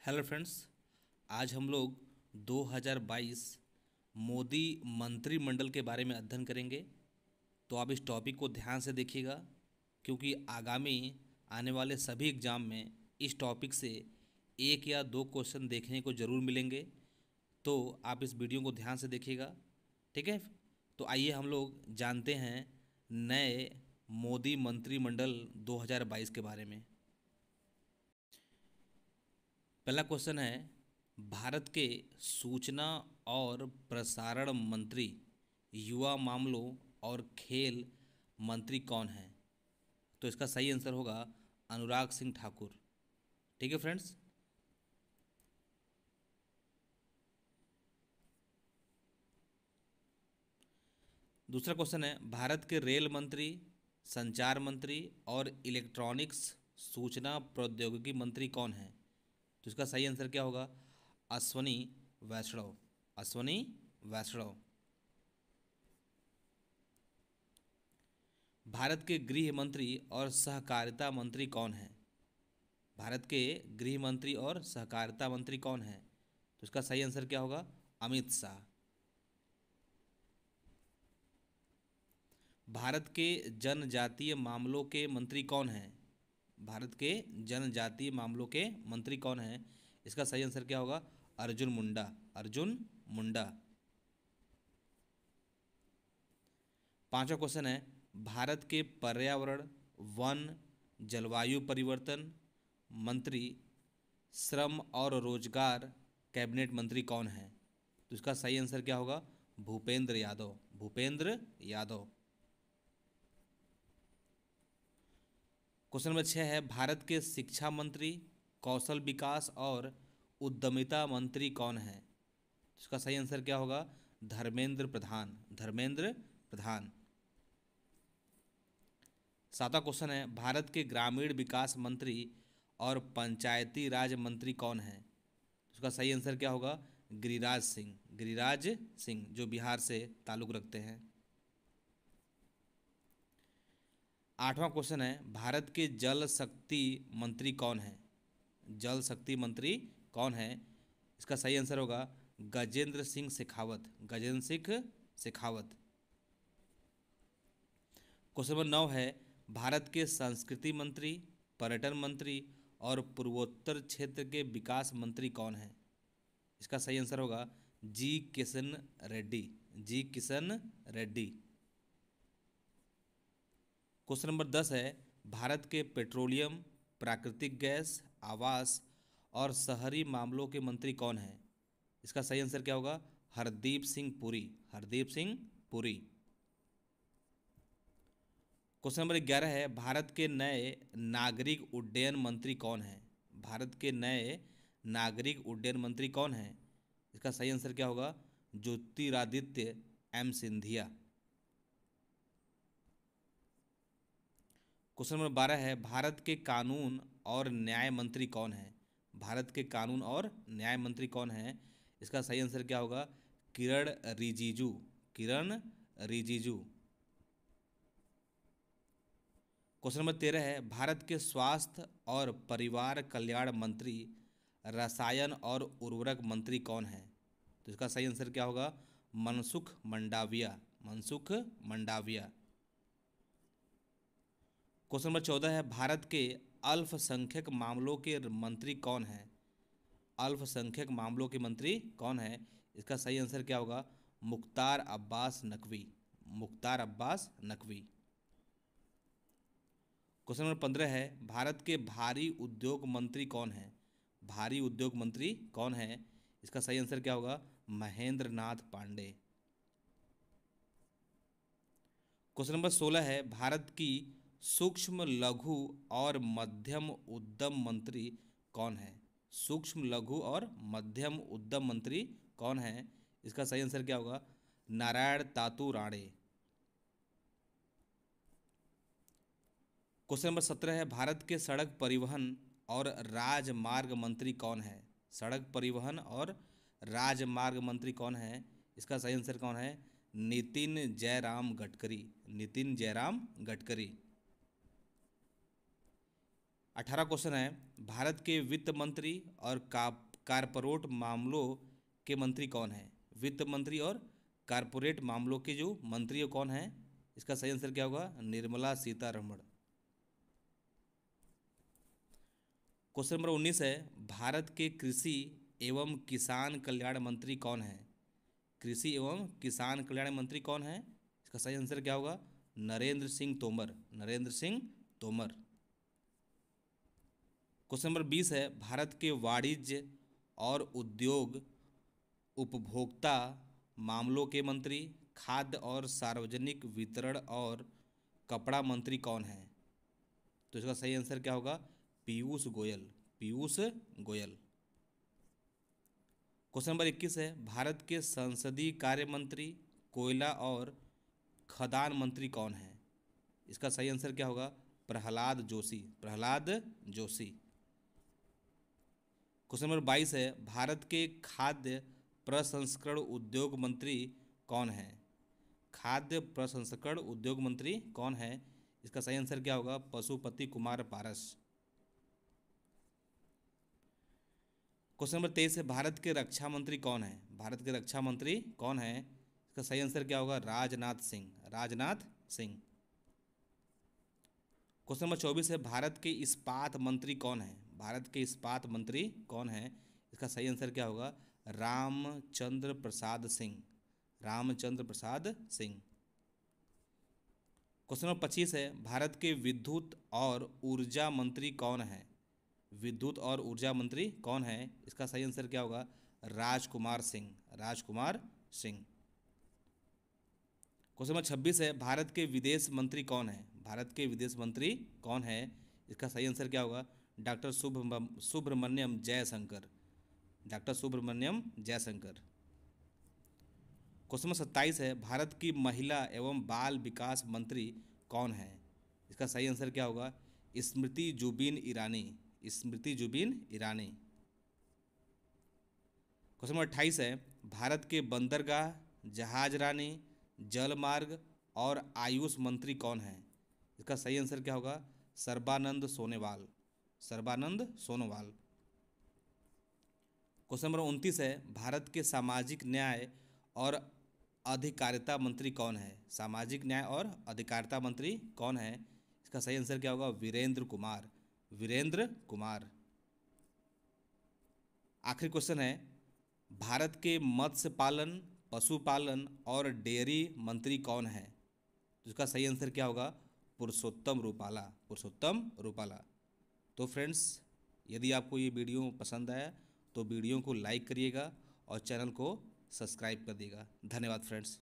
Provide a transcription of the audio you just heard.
Hello friends, आज हम लोग 2022 मोदी मंत्रिमंडल के बारे में अध्ययन करेंगे। तो आप इस टॉपिक को ध्यान से देखिएगा, क्योंकि आगामी आने वाले सभी एग्ज़ाम में इस टॉपिक से एक या दो क्वेश्चन देखने को ज़रूर मिलेंगे। तो आप इस वीडियो को ध्यान से देखिएगा, ठीक है। तो आइए हम लोग जानते हैं नए मोदी मंत्रिमंडल 2022 के बारे में। पहला क्वेश्चन है, भारत के सूचना और प्रसारण मंत्री, युवा मामलों और खेल मंत्री कौन हैं? तो इसका सही आंसर होगा अनुराग सिंह ठाकुर। ठीक है फ्रेंड्स। दूसरा क्वेश्चन है, भारत के रेल मंत्री, संचार मंत्री और इलेक्ट्रॉनिक्स सूचना प्रौद्योगिकी मंत्री कौन हैं? तो इसका सही आंसर क्या होगा? अश्वनी वैष्णव। अश्वनी वैष्णव। भारत के गृह मंत्री और सहकारिता मंत्री कौन हैं? भारत के गृह मंत्री और सहकारिता मंत्री कौन हैं? तो इसका सही आंसर क्या होगा? अमित शाह। भारत के जनजातीय मामलों के मंत्री कौन हैं? भारत के जनजातीय मामलों के मंत्री कौन हैं? इसका सही आंसर क्या होगा? अर्जुन मुंडा। अर्जुन मुंडा। पांचवा क्वेश्चन है, भारत के पर्यावरण, वन, जलवायु परिवर्तन मंत्री, श्रम और रोजगार कैबिनेट मंत्री कौन है? तो इसका सही आंसर क्या होगा? भूपेंद्र यादव। भूपेंद्र यादव। क्वेश्चन नंबर 6 है, भारत के शिक्षा मंत्री, कौशल विकास और उद्यमिता मंत्री कौन है? इसका सही आंसर क्या होगा? धर्मेंद्र प्रधान। धर्मेंद्र प्रधान। सातवां क्वेश्चन है, भारत के ग्रामीण विकास मंत्री और पंचायती राज मंत्री कौन है? उसका सही आंसर क्या होगा? गिरिराज सिंह। गिरिराज सिंह, जो बिहार से ताल्लुक़ रखते हैं। आठवां क्वेश्चन है, भारत के जल शक्ति मंत्री कौन है? जल शक्ति मंत्री कौन है? इसका सही आंसर होगा गजेंद्र सिंह शेखावत। गजेंद्र सिंह शेखावत। क्वेश्चन नंबर 9 है, भारत के संस्कृति मंत्री, पर्यटन मंत्री और पूर्वोत्तर क्षेत्र के विकास मंत्री कौन है? इसका सही आंसर होगा जी किशन रेड्डी। जी किशन रेड्डी। क्वेश्चन नंबर 10 है, भारत के पेट्रोलियम, प्राकृतिक गैस, आवास और शहरी मामलों के मंत्री कौन हैं? इसका सही आंसर क्या होगा? हरदीप सिंह पुरी। हरदीप सिंह पुरी। क्वेश्चन नंबर 11 है, भारत के नए नागरिक उड्डयन मंत्री कौन हैं? भारत के नए नागरिक उड्डयन मंत्री कौन हैं? इसका सही आंसर क्या होगा? Jyotiraditya M Scindia. Question number 12 है, भारत के कानून और न्याय मंत्री कौन है? भारत के कानून और न्याय मंत्री कौन है? इसका सही आंसर क्या होगा? किरण रिजिजू। किरण रिजिजू। क्वेश्चन नंबर 13 है, भारत के स्वास्थ्य और परिवार कल्याण मंत्री, रसायन और उर्वरक मंत्री कौन है? तो इसका सही आंसर क्या होगा? मनसुख मंडाविया। मनसुख मंडाविया। क्वेश्चन नंबर 14 है, भारत के अल्पसंख्यक मामलों के मंत्री कौन हैं? अल्पसंख्यक मामलों के मंत्री कौन है? इसका सही आंसर क्या होगा? मुख्तार अब्बास नकवी। मुख्तार अब्बास नकवी। क्वेश्चन नंबर 15 है, भारत के भारी उद्योग मंत्री कौन है? भारी उद्योग मंत्री कौन है? इसका सही आंसर क्या होगा? महेंद्र नाथ पांडे। क्वेश्चन नंबर 16 है, भारत की सूक्ष्म लघु और मध्यम उद्यम मंत्री कौन है? सूक्ष्म लघु और मध्यम उद्यम मंत्री कौन है? इसका सही आंसर क्या होगा? नारायण तातू राणे। क्वेश्चन नंबर 17 है, भारत के सड़क परिवहन और राजमार्ग मंत्री कौन है? सड़क परिवहन और राजमार्ग मंत्री कौन है? इसका सही आंसर कौन है? नितिन जयराम गडकरी। नितिन जयराम गडकरी। 18 क्वेश्चन है, भारत के वित्त मंत्री और कारपोरेट मामलों के मंत्री कौन है? वित्त मंत्री और कारपोरेट मामलों के जो मंत्री वो कौन है? इसका सही आंसर क्या होगा? निर्मला सीतारमण। क्वेश्चन नंबर 19 है, भारत के कृषि एवं किसान कल्याण मंत्री कौन है? कृषि एवं किसान कल्याण मंत्री कौन है? इसका सही आंसर क्या होगा? नरेंद्र सिंह तोमर। नरेंद्र सिंह तोमर। क्वेश्चन नंबर 20 है, भारत के वाणिज्य और उद्योग उपभोक्ता मामलों के मंत्री, खाद्य और सार्वजनिक वितरण और कपड़ा मंत्री कौन है? तो इसका सही आंसर क्या होगा? पीयूष गोयल। पीयूष गोयल। क्वेश्चन नंबर 21 है, भारत के संसदीय कार्य मंत्री, कोयला और खदान मंत्री कौन है? इसका सही आंसर क्या होगा? प्रहलाद जोशी। प्रहलाद जोशी। क्वेश्चन नंबर 22 है, भारत के खाद्य प्रसंस्करण उद्योग मंत्री कौन है? खाद्य प्रसंस्करण उद्योग मंत्री कौन है? इसका सही आंसर क्या होगा? पशुपति कुमार पारस। क्वेश्चन नंबर 23 है, भारत के रक्षा मंत्री कौन है? भारत के रक्षा मंत्री कौन है? इसका सही आंसर क्या होगा? राजनाथ सिंह। राजनाथ सिंह। क्वेश्चन नंबर 24 है, भारत के इस्पात मंत्री कौन है? भारत के इस्पात मंत्री कौन है? इसका सही आंसर क्या होगा? रामचंद्र प्रसाद सिंह। रामचंद्र प्रसाद सिंह। क्वेश्चन नंबर 25 है, भारत के विद्युत और ऊर्जा मंत्री कौन है? विद्युत और ऊर्जा मंत्री कौन है? इसका सही आंसर क्या होगा? राजकुमार सिंह। राजकुमार सिंह। क्वेश्चन नंबर 26 है, भारत के विदेश मंत्री कौन है? भारत के विदेश मंत्री कौन है? इसका सही आंसर क्या होगा? Doctor Subrahmanyam Jaishankar. Doctor Subrahmanyam Jaishankar. Question number 27 है, भारत की महिला एवं बाल विकास मंत्री कौन है? इसका सही आंसर क्या होगा? स्मृति जुबिन ईरानी। स्मृति जुबिन ईरानी। क्वेश्चन नंबर 28 है, भारत के बंदरगाह, जहाजरानी, जलमार्ग और आयुष मंत्री कौन है? इसका सही आंसर क्या होगा? सर्बानंद सोनोवाल। सर्बानंद सोनोवाल। क्वेश्चन नंबर 29 है, भारत के सामाजिक न्याय और अधिकारिता मंत्री कौन है? सामाजिक न्याय और अधिकारिता मंत्री कौन है? इसका सही आंसर क्या होगा? वीरेंद्र कुमार। वीरेंद्र कुमार। आखिरी क्वेश्चन है, भारत के मत्स्य पालन, पशुपालन और डेयरी मंत्री कौन है? इसका सही आंसर क्या होगा? पुरुषोत्तम रूपाला। पुरुषोत्तम रूपाला। तो फ्रेंड्स, यदि आपको ये वीडियो पसंद आया तो वीडियो को लाइक करिएगा और चैनल को सब्सक्राइब कर दिएगा। धन्यवाद फ्रेंड्स।